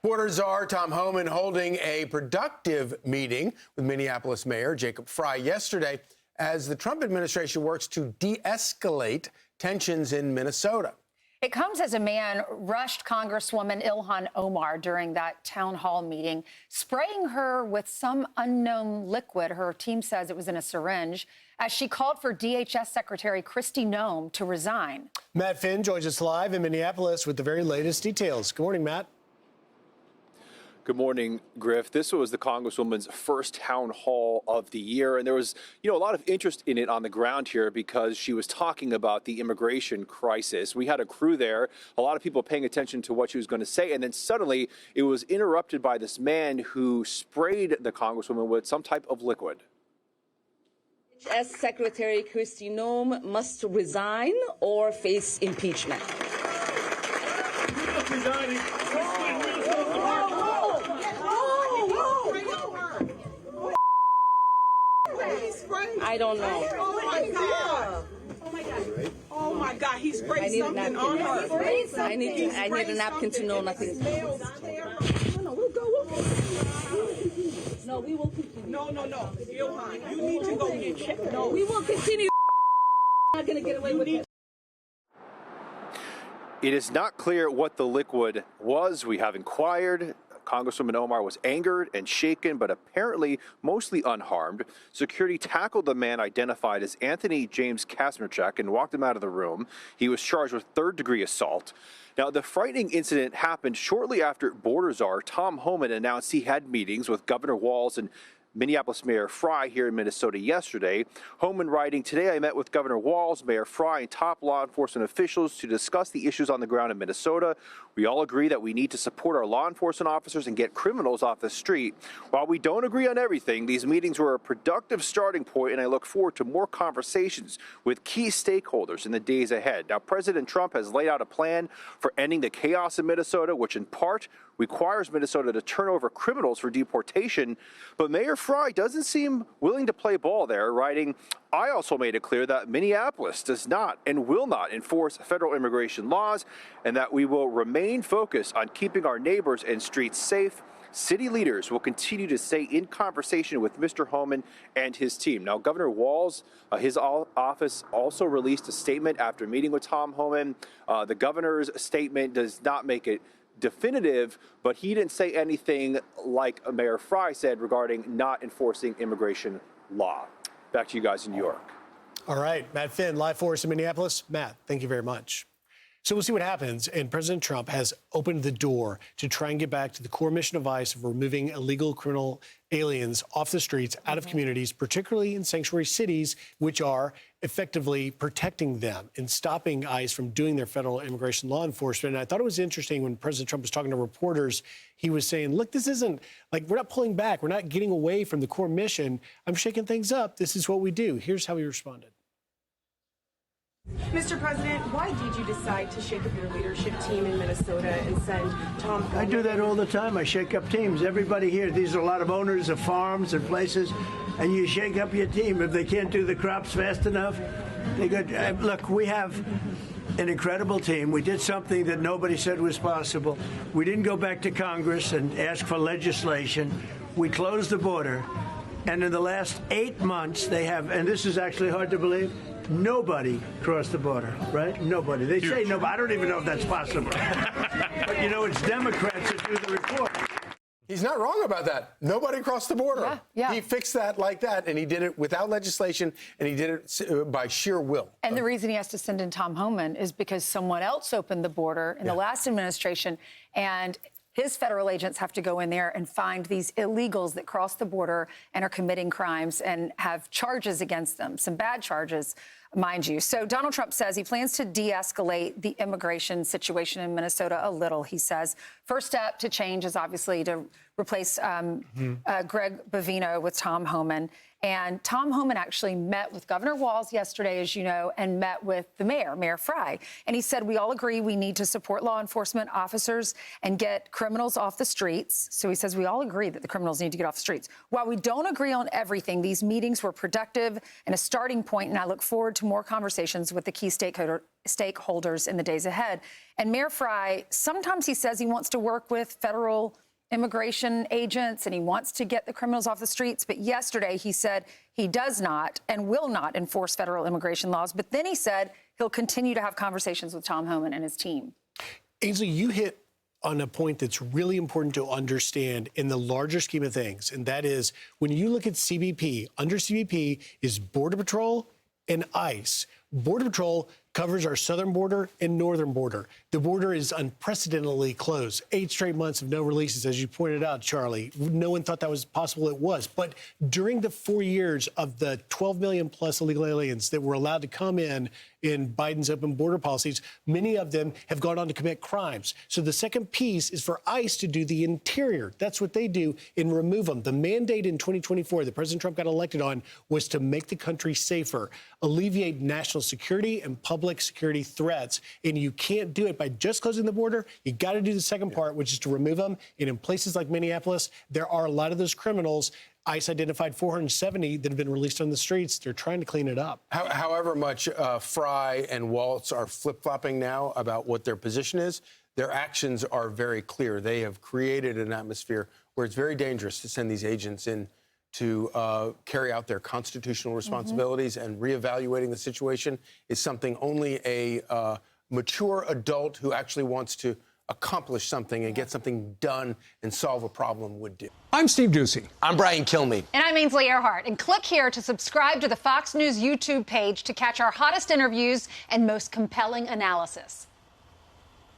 Border czar Tom Homan holding a productive meeting with Minneapolis Mayor Jacob Frey yesterday as the Trump administration works to de-escalate tensions in Minnesota. It comes as a man rushed Congresswoman Ilhan Omar during that town hall meeting, spraying her with some unknown liquid. Her team says it was in a syringe, as she called for DHS Secretary Kristi Noem to resign. Matt Finn joins us live in Minneapolis with the very latest details. Good morning, Matt. Good morning, Griff. This was the Congresswoman's first town hall of the year, and there was, a lot of interest in it on the ground here because she was talking about the immigration crisis. We had a crew there, a lot of people paying attention to what she was going to say, and then suddenly it was interrupted by this man who sprayed the Congresswoman with some type of liquid. DHS Secretary Kristi Noem must resign or face impeachment. I don't know. Oh my God! Oh my God! Oh my God! He sprayed something on her. I need a napkin to know nothing. No, we'll go. No, we will continue. No. Ilhan, you need to go get checked. No, we will continue. I'm not gonna get away with it. It is not clear what the liquid was. We have inquired. Congresswoman Omar was angered and shaken, but apparently mostly unharmed. Security tackled the man identified as Anthony James Kazmierczak and walked him out of the room. He was charged with third-degree assault. Now, the frightening incident happened shortly after border czar Tom Homan announced he had meetings with Governor Walz and Minneapolis Mayor Frey here in Minnesota yesterday. Homan writing, "Today I met with Governor Walz, Mayor Frey, and top law enforcement officials to discuss the issues on the ground in Minnesota. We all agree that we need to support our law enforcement officers and get criminals off the street. While we don't agree on everything, these meetings were a productive starting point, and I look forward to more conversations with key stakeholders in the days ahead." Now, President Trump has laid out a plan for ending the chaos in Minnesota, which in part requires Minnesota to turn over criminals for deportation. But Mayor Frey doesn't seem willing to play ball there, writing, "I also made it clear that Minneapolis does not and will not enforce federal immigration laws, and that we will remain focused on keeping our neighbors and streets safe. City leaders will continue to stay in conversation with Mr. Homan and his team." Now, Governor Walz, his office also released a statement after meeting with Tom Homan. The governor's statement does not make it definitive, but he didn't say anything like Mayor Frey said regarding not enforcing immigration law. Back to you guys in New York. All right, Matt Finn, live for us in Minneapolis. Matt, thank you very much. So we'll see what happens. And President Trump has opened the door to try and get back to the core mission of ICE of removing illegal criminal aliens off the streets, out of communities, particularly in sanctuary cities, which are effectively protecting them and stopping ICE from doing their federal immigration law enforcement. And I thought it was interesting when President Trump was talking to reporters, he was saying, look, this isn't like we're not pulling back. We're not getting away from the core mission. I'm shaking things up. This is what we do. Here's how he responded. Mr. President, why did you decide to shake up your leadership team in Minnesota and send Tom Homan? I do that all the time. I shake up teams. Everybody here, these are a lot of owners of farms and places, and you shake up your team. If they can't do the crops fast enough, they go, look, we have an incredible team. We did something that nobody said was possible. We didn't go back to Congress and ask for legislation. We closed the border, and in the last 8 months, they have, and this is actually hard to believe, nobody crossed the border, right? Nobody. They say nobody. I don't even know if that's possible. But, it's Democrats that do the report. He's not wrong about that. Nobody crossed the border. Yeah. He fixed that like that, and he did it without legislation, and he did it by sheer will. And the reason he has to send in Tom Homan is because someone else opened the border in the last administration, and his federal agents have to go in there and find these illegals that cross the border and are committing crimes and have charges against them, some bad charges, mind you. So Donald Trump says he plans to de-escalate the immigration situation in Minnesota a little, he says. First step to change is obviously to replace Greg Bovino with Tom Homan. And Tom Homan actually met with Governor Walz yesterday, as you know, and met with the mayor, Mayor Frey. And he said, we all agree we need to support law enforcement officers and get criminals off the streets. So he says we all agree that the criminals need to get off the streets. While we don't agree on everything, these meetings were productive and a starting point, and I look forward to more conversations with the key stakeholders in the days ahead. And Mayor Frey, sometimes he says he wants to work with federal immigration agents and he wants to get the criminals off the streets. But yesterday he said he does not and will not enforce federal immigration laws. But then he said he'll continue to have conversations with Tom Homan and his team. Ainsley, you hit on a point that's really important to understand in the larger scheme of things. And that is when you look at CBP, under CBP is Border Patrol and ICE. Border Patrol covers our southern border and northern border. The border is unprecedentedly closed. 8 straight months of no releases, as you pointed out, Charlie. No one thought that was possible. It was. But during the 4 years of the 12 million plus illegal aliens that were allowed to come in Biden's open border policies, many of them have gone on to commit crimes. So the second piece is for ICE to do the interior. That's what they do and remove them. The mandate in 2024 that President Trump got elected on was to make the country safer, alleviate national security and public security threats. And you can't do it by just closing the border. You got to do the second part, which is to remove them. And in places like Minneapolis, there are a lot of those criminals. ICE identified 470 that have been released on the streets. They're trying to clean it up. However much Frey and Walz are flip-flopping now about what their position is, their actions are very clear. They have created an atmosphere where it's very dangerous to send these agents in to carry out their constitutional responsibilities, and reevaluating the situation is something only a mature adult who actually wants to accomplish something and get something done and solve a problem would do. I'm Steve Ducey. I'm Brian Kilmeade. And I'm Ainsley Earhart. And click here to subscribe to the Fox News YouTube page to catch our hottest interviews and most compelling analysis.